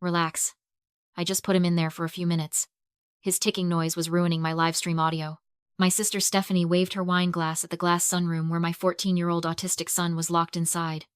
Relax. I just put him in there for a few minutes. His ticking noise was ruining my livestream audio. My sister Stephanie waved her wine glass at the glass sunroom where my 14-year-old autistic son was locked inside.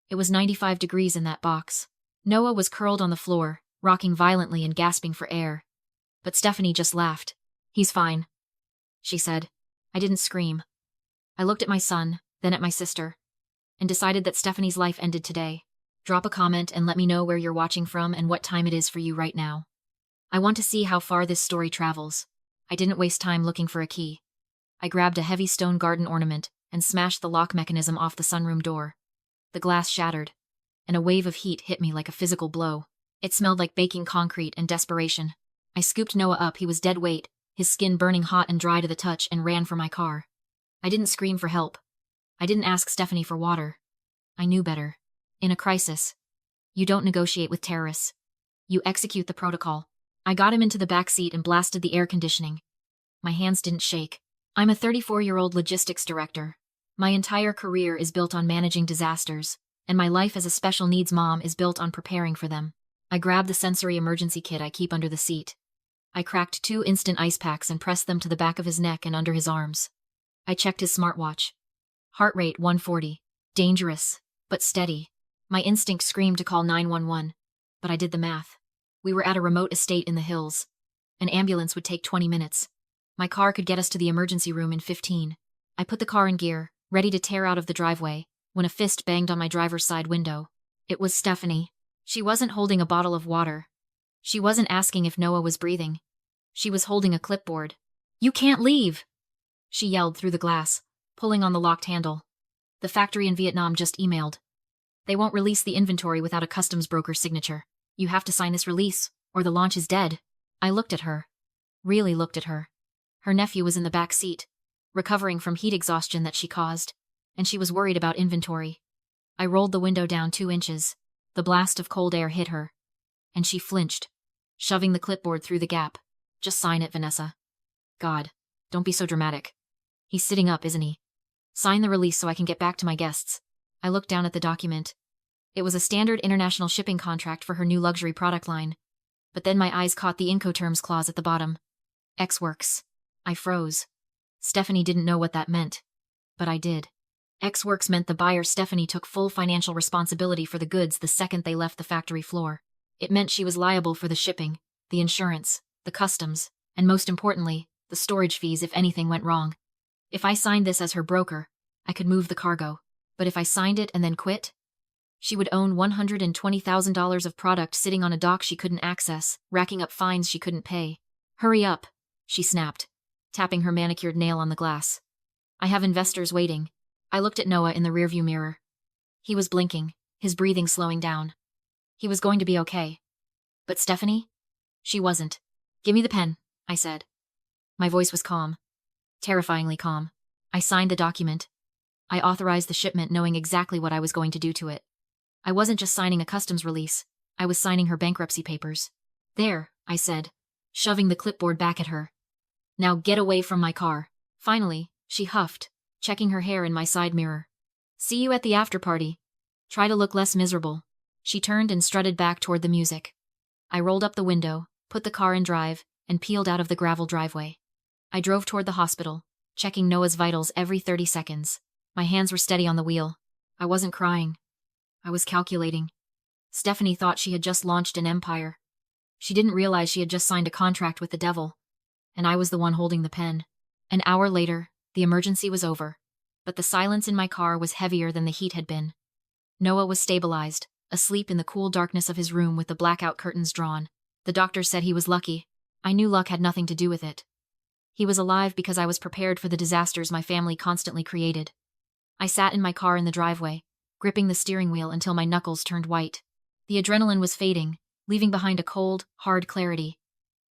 It was 95 degrees in that box. Noah was curled on the floor, rocking violently and gasping for air. But Stephanie just laughed. "He's fine," she said. I didn't scream. I looked at my son, then at my sister, and decided that Stephanie's life ended today. Drop a comment and let me know where you're watching from and what time it is for you right now. I want to see how far this story travels. I didn't waste time looking for a key. I grabbed a heavy stone garden ornament and smashed the lock mechanism off the sunroom door. The glass shattered, and a wave of heat hit me like a physical blow. It smelled like baking concrete and desperation. I scooped Noah up. He was dead weight, his skin burning hot and dry to the touch, and ran for my car. I didn't scream for help. I didn't ask Stephanie for water. I knew better. In a crisis, you don't negotiate with terrorists. You execute the protocol. I got him into the back seat and blasted the air conditioning. My hands didn't shake. I'm a 34-year-old logistics director. My entire career is built on managing disasters, and my life as a special needs mom is built on preparing for them. I grabbed the sensory emergency kit I keep under the seat. I cracked 2 instant ice packs and pressed them to the back of his neck and under his arms. I checked his smartwatch. Heart rate 140. Dangerous, but steady. My instinct screamed to call 911, but I did the math. We were at a remote estate in the hills. An ambulance would take 20 minutes. My car could get us to the emergency room in 15. I put the car in gear, ready to tear out of the driveway, when a fist banged on my driver's side window. It was Stephanie. She wasn't holding a bottle of water. She wasn't asking if Noah was breathing. She was holding a clipboard. "You can't leave!" she yelled through the glass, pulling on the locked handle. "The factory in Vietnam just emailed. They won't release the inventory without a customs broker's signature. You have to sign this release, or the launch is dead." I looked at her. Really looked at her. Her nephew was in the back seat, recovering from heat exhaustion that she caused, and she was worried about inventory. I rolled the window down 2 inches. The blast of cold air hit her, and she flinched, shoving the clipboard through the gap. "Just sign it, Vanessa." "God, don't be so dramatic. He's sitting up, isn't he? Sign the release so I can get back to my guests." I looked down at the document. It was a standard international shipping contract for her new luxury product line. But then my eyes caught the Incoterms clause at the bottom. Ex-Works. I froze. Stephanie didn't know what that meant. But I did. Ex-Works meant the buyer Stephanie took full financial responsibility for the goods the second they left the factory floor. It meant she was liable for the shipping, the insurance, the customs, and most importantly, the storage fees if anything went wrong. If I signed this as her broker, I could move the cargo. But if I signed it and then quit, she would own $120,000 of product sitting on a dock she couldn't access, racking up fines she couldn't pay. "Hurry up," she snapped, tapping her manicured nail on the glass. "I have investors waiting." I looked at Noah in the rearview mirror. He was blinking, his breathing slowing down. He was going to be okay. But Stephanie? She wasn't. "Give me the pen," I said. My voice was calm. Terrifyingly calm. I signed the document. I authorized the shipment knowing exactly what I was going to do to it. I wasn't just signing a customs release. I was signing her bankruptcy papers. "There," I said, shoving the clipboard back at her. "Now get away from my car." Finally, she huffed, checking her hair in my side mirror. "See you at the after party. Try to look less miserable." She turned and strutted back toward the music. I rolled up the window, put the car in drive, and peeled out of the gravel driveway. I drove toward the hospital, checking Noah's vitals every 30 seconds. My hands were steady on the wheel. I wasn't crying. I was calculating. Stephanie thought she had just launched an empire. She didn't realize she had just signed a contract with the devil, and I was the one holding the pen. An hour later, the emergency was over, but the silence in my car was heavier than the heat had been. Noah was stabilized, asleep in the cool darkness of his room with the blackout curtains drawn. The doctor said he was lucky. I knew luck had nothing to do with it. He was alive because I was prepared for the disasters my family constantly created. I sat in my car in the driveway, gripping the steering wheel until my knuckles turned white. The adrenaline was fading, leaving behind a cold, hard clarity.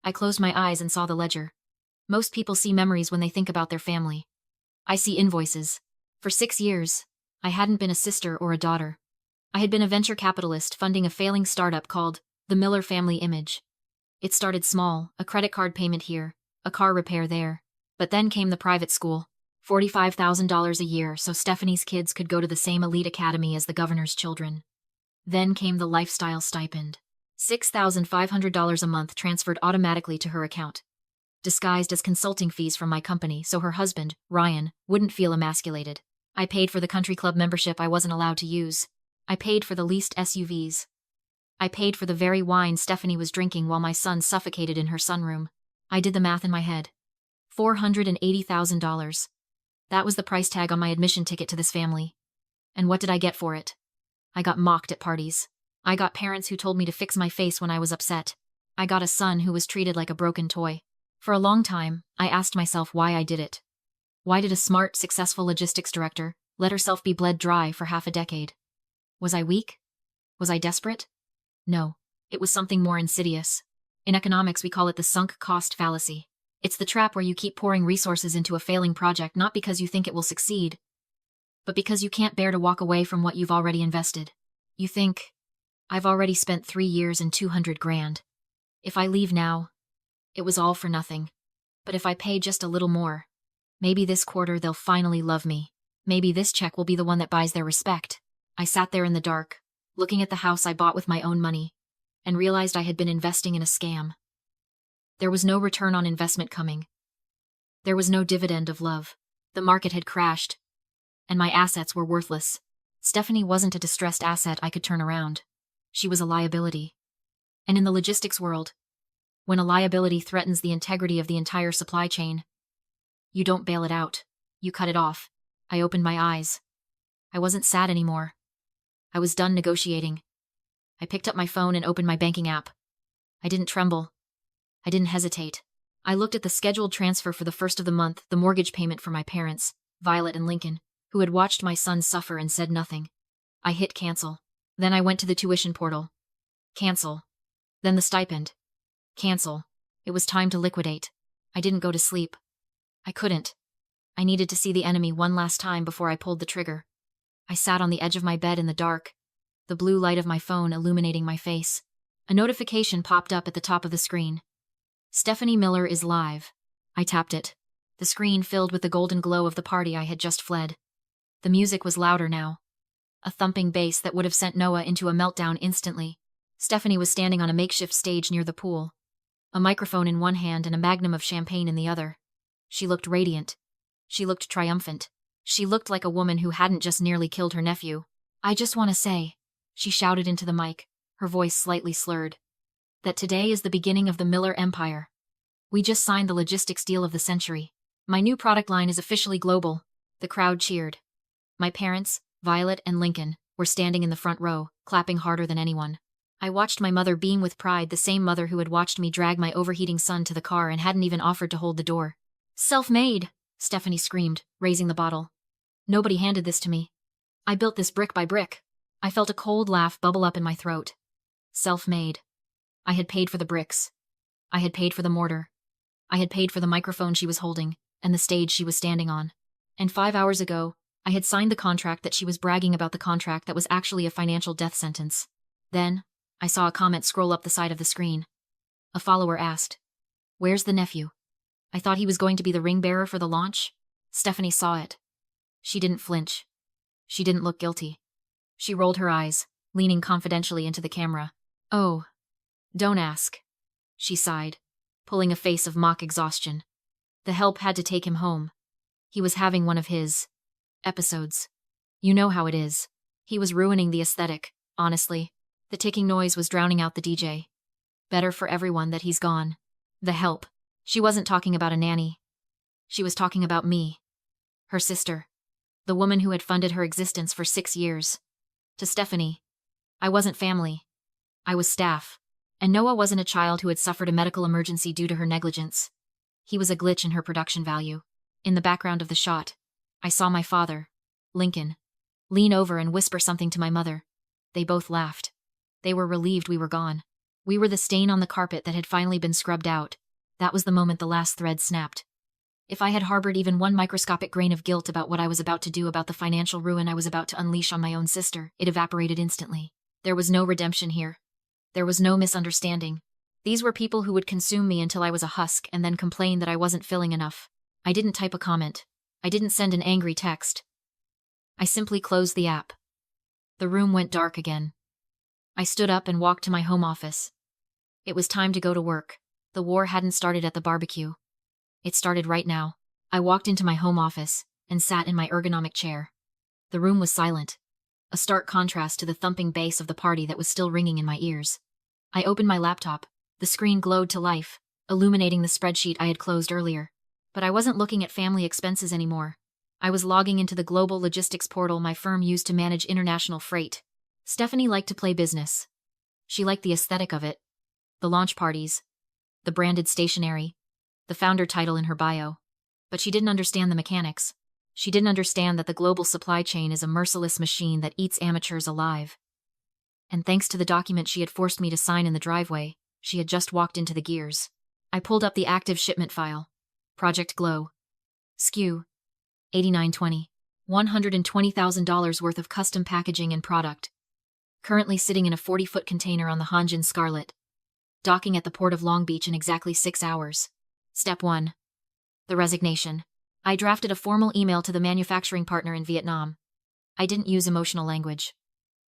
I closed my eyes and saw the ledger. Most people see memories when they think about their family. I see invoices. For 6 years, I hadn't been a sister or a daughter. I had been a venture capitalist funding a failing startup called the Miller Family Image. It started small, a credit card payment here, a car repair there. But then came the private school. $45,000 a year so Stephanie's kids could go to the same elite academy as the governor's children. Then came the lifestyle stipend. $6,500 a month transferred automatically to her account, disguised as consulting fees from my company so her husband, Ryan, wouldn't feel emasculated. I paid for the country club membership I wasn't allowed to use. I paid for the leased SUVs. I paid for the very wine Stephanie was drinking while my son suffocated in her sunroom. I did the math in my head. $480,000. That was the price tag on my admission ticket to this family. And what did I get for it? I got mocked at parties. I got parents who told me to fix my face when I was upset. I got a son who was treated like a broken toy. For a long time, I asked myself why I did it. Why did a smart, successful logistics director let herself be bled dry for half a decade? Was I weak? Was I desperate? No, it was something more insidious. In economics, we call it the sunk cost fallacy. It's the trap where you keep pouring resources into a failing project not because you think it will succeed, but because you can't bear to walk away from what you've already invested. You think, I've already spent 3 years and 200 grand. If I leave now, it was all for nothing. But if I pay just a little more, maybe this quarter they'll finally love me. Maybe this check will be the one that buys their respect. I sat there in the dark, looking at the house I bought with my own money, and realized I had been investing in a scam. There was no return on investment coming. There was no dividend of love. The market had crashed, and my assets were worthless. Stephanie wasn't a distressed asset I could turn around. She was a liability. And in the logistics world, when a liability threatens the integrity of the entire supply chain, you don't bail it out. You cut it off. I opened my eyes. I wasn't sad anymore. I was done negotiating. I picked up my phone and opened my banking app. I didn't tremble. I didn't hesitate. I looked at the scheduled transfer for the first of the month, the mortgage payment for my parents, Violet and Lincoln, who had watched my son suffer and said nothing. I hit cancel. Then I went to the tuition portal. Cancel. Then the stipend. Cancel. It was time to liquidate. I didn't go to sleep. I couldn't. I needed to see the enemy one last time before I pulled the trigger. I sat on the edge of my bed in the dark, the blue light of my phone illuminating my face. A notification popped up at the top of the screen. Stephanie Miller is live. I tapped it. The screen filled with the golden glow of the party I had just fled. The music was louder now. A thumping bass that would have sent Noah into a meltdown instantly. Stephanie was standing on a makeshift stage near the pool, a microphone in one hand and a magnum of champagne in the other. She looked radiant. She looked triumphant. She looked like a woman who hadn't just nearly killed her nephew. I just want to say, she shouted into the mic, her voice slightly slurred, that today is the beginning of the Miller Empire. We just signed the logistics deal of the century. My new product line is officially global. The crowd cheered. My parents, Violet and Lincoln, were standing in the front row, clapping harder than anyone. I watched my mother beam with pride, the same mother who had watched me drag my overheating son to the car and hadn't even offered to hold the door. Self-made, Stephanie screamed, raising the bottle. Nobody handed this to me. I built this brick by brick. I felt a cold laugh bubble up in my throat. Self-made. I had paid for the bricks. I had paid for the mortar. I had paid for the microphone she was holding, and the stage she was standing on. And 5 hours ago, I had signed the contract that she was bragging about, the contract that was actually a financial death sentence. Then, I saw a comment scroll up the side of the screen. A follower asked, "Where's the nephew?" I thought he was going to be the ring bearer for the launch. Stephanie saw it. She didn't flinch. She didn't look guilty. She rolled her eyes, leaning confidentially into the camera. "Oh, don't ask," she sighed, pulling a face of mock exhaustion. The help had to take him home. He was having one of his episodes. You know how it is. He was ruining the aesthetic, honestly. The ticking noise was drowning out the DJ. Better for everyone that he's gone. The help. She wasn't talking about a nanny. She was talking about me. Her sister. The woman who had funded her existence for 6 years. To Stephanie, I wasn't family. I was staff. And Noah wasn't a child who had suffered a medical emergency due to her negligence. He was a glitch in her production value. In the background of the shot, I saw my father, Lincoln, lean over and whisper something to my mother. They both laughed. They were relieved we were gone. We were the stain on the carpet that had finally been scrubbed out. That was the moment the last thread snapped. If I had harbored even one microscopic grain of guilt about what I was about to do, about the financial ruin I was about to unleash on my own sister, it evaporated instantly. There was no redemption here. There was no misunderstanding. These were people who would consume me until I was a husk and then complain that I wasn't filling enough. I didn't type a comment. I didn't send an angry text. I simply closed the app. The room went dark again. I stood up and walked to my home office. It was time to go to work. The war hadn't started at the barbecue. It started right now. I walked into my home office and sat in my ergonomic chair. The room was silent, a stark contrast to the thumping bass of the party that was still ringing in my ears. I opened my laptop. The screen glowed to life, illuminating the spreadsheet I had closed earlier. But I wasn't looking at family expenses anymore. I was logging into the global logistics portal my firm used to manage international freight. Stephanie liked to play business. She liked the aesthetic of it, the launch parties, the branded stationery, the founder title in her bio. But she didn't understand the mechanics. She didn't understand that the global supply chain is a merciless machine that eats amateurs alive. And thanks to the document she had forced me to sign in the driveway, she had just walked into the gears. I pulled up the active shipment file. Project Glow. SKU. 8920. $120,000 worth of custom packaging and product. Currently sitting in a 40-foot container on the Hanjin Scarlet. Docking at the port of Long Beach in exactly 6 hours. Step 1. The resignation. I drafted a formal email to the manufacturing partner in Vietnam. I didn't use emotional language.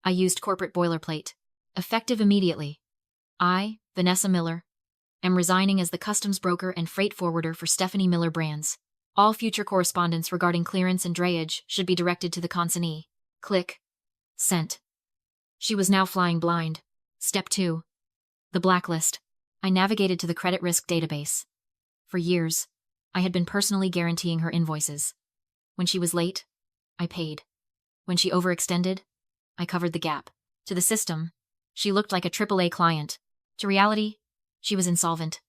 I used corporate boilerplate. Effective immediately. I, Vanessa Miller, am resigning as the customs broker and freight forwarder for Stephanie Miller Brands. All future correspondence regarding clearance and drayage should be directed to the consignee. Click. Sent. She was now flying blind. Step 2. The blacklist. I navigated to the credit risk database. For years, I had been personally guaranteeing her invoices. When she was late, I paid. When she overextended, I covered the gap. To the system, she looked like a AAA client. To reality, she was insolvent.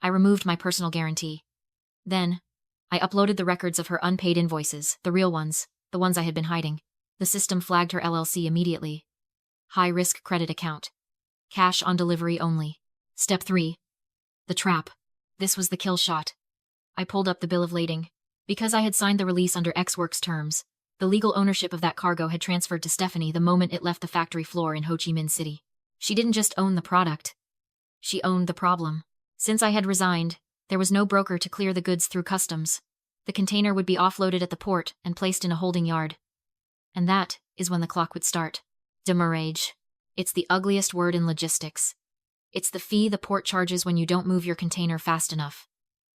I removed my personal guarantee. Then, I uploaded the records of her unpaid invoices, the real ones, the ones I had been hiding. The system flagged her LLC immediately. High-risk credit account. Cash on delivery only. Step 3. The trap. This was the kill shot. I pulled up the bill of lading. Because I had signed the release under X-Works terms, the legal ownership of that cargo had transferred to Stephanie the moment it left the factory floor in Ho Chi Minh City. She didn't just own the product. She owned the problem. Since I had resigned, there was no broker to clear the goods through customs. The container would be offloaded at the port and placed in a holding yard. And that is when the clock would start. Demurrage. It's the ugliest word in logistics. It's the fee the port charges when you don't move your container fast enough.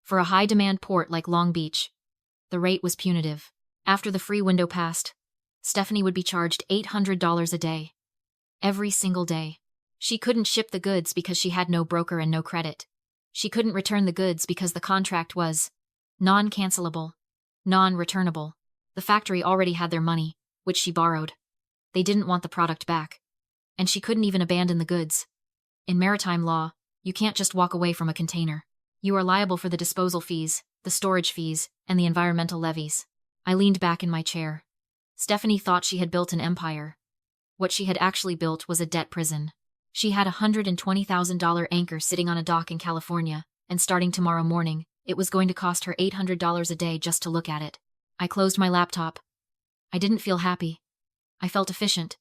For a high-demand port like Long Beach, the rate was punitive. After the free window passed, Stephanie would be charged $800 a day. Every single day. She couldn't ship the goods because she had no broker and no credit. She couldn't return the goods because the contract was non-cancelable, non-returnable. The factory already had their money, which she borrowed. They didn't want the product back. And she couldn't even abandon the goods. In maritime law, you can't just walk away from a container. You are liable for the disposal fees, the storage fees, and the environmental levies. I leaned back in my chair. Stephanie thought she had built an empire. What she had actually built was a debt prison. She had a $120,000 anchor sitting on a dock in California, and starting tomorrow morning, it was going to cost her $800 a day just to look at it. I closed my laptop. I didn't feel happy. I felt efficient.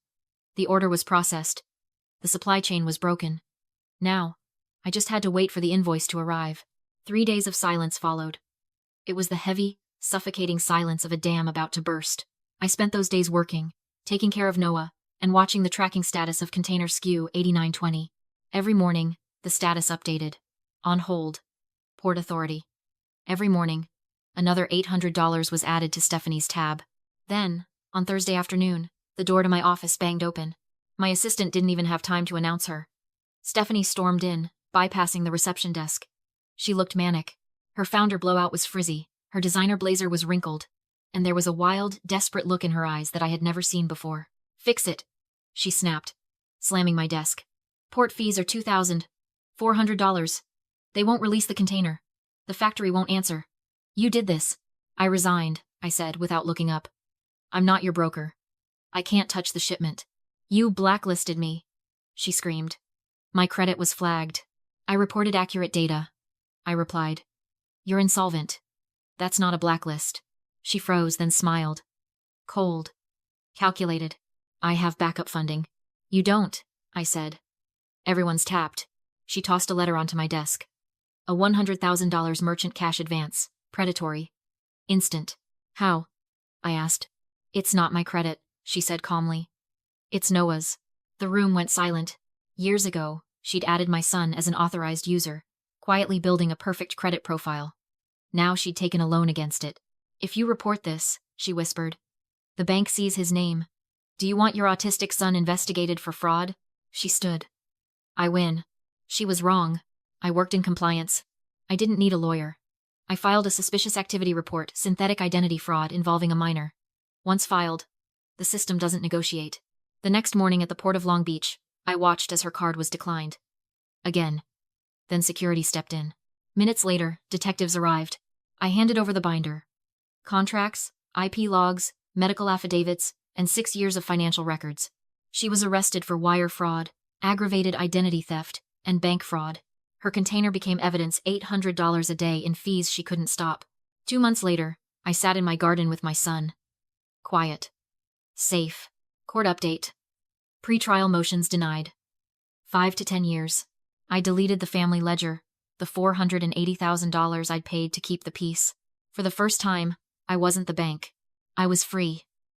The order was processed. The supply chain was broken. Now, I just had to wait for the invoice to arrive. 3 days of silence followed. It was the heavy, suffocating silence of a dam about to burst. I spent those days working, taking care of Noah, and watching the tracking status of container SKU 8920. Every morning, the status updated. On hold. Port Authority. Every morning, another $800 was added to Stephanie's tab. Then, on Thursday afternoon, the door to my office banged open. My assistant didn't even have time to announce her. Stephanie stormed in, bypassing the reception desk. She looked manic. Her founder blowout was frizzy, her designer blazer was wrinkled, and there was a wild, desperate look in her eyes that I had never seen before. "Fix it," she snapped, slamming my desk. "Port fees are $2,400. They won't release the container. The factory won't answer. You did this." "I resigned," I said without looking up. "I'm not your broker. I can't touch the shipment." "You blacklisted me," she screamed. My credit was flagged. "I reported accurate data," I replied. "You're insolvent. That's not a blacklist." She froze, then smiled. Cold. Calculated. "I have backup funding." "You don't," I said. "Everyone's tapped." She tossed a letter onto my desk. "A $100,000 merchant cash advance. Predatory. Instant." "How?" I asked. "It's not my credit," she said calmly. "It's Noah's. The room went silent. Years ago, she'd added my son as an authorized user, quietly building a perfect credit profile. Now she'd taken a loan against it. "If you report this," she whispered, "the bank sees his name. Do you want your autistic son investigated for fraud?" She stood. "I win. She was wrong. I worked in compliance. I didn't need a lawyer. I filed a suspicious activity report, synthetic identity fraud involving a minor. Once filed, the system doesn't negotiate." The next morning at the port of Long Beach, I watched as her card was declined. Again. Then security stepped in. Minutes later, detectives arrived. I handed over the binder. Contracts, IP logs, medical affidavits, and 6 years of financial records. She was arrested for wire fraud, aggravated identity theft, and bank fraud. Her container became evidence, $800 a day in fees she couldn't stop. 2 months later, I sat in my garden with my son. Quiet. Safe. Court update. Pre-trial motions denied. 5 to 10 years. I deleted the family ledger, the $480,000 I'd paid to keep the peace. For the first time, I wasn't the bank. I was free.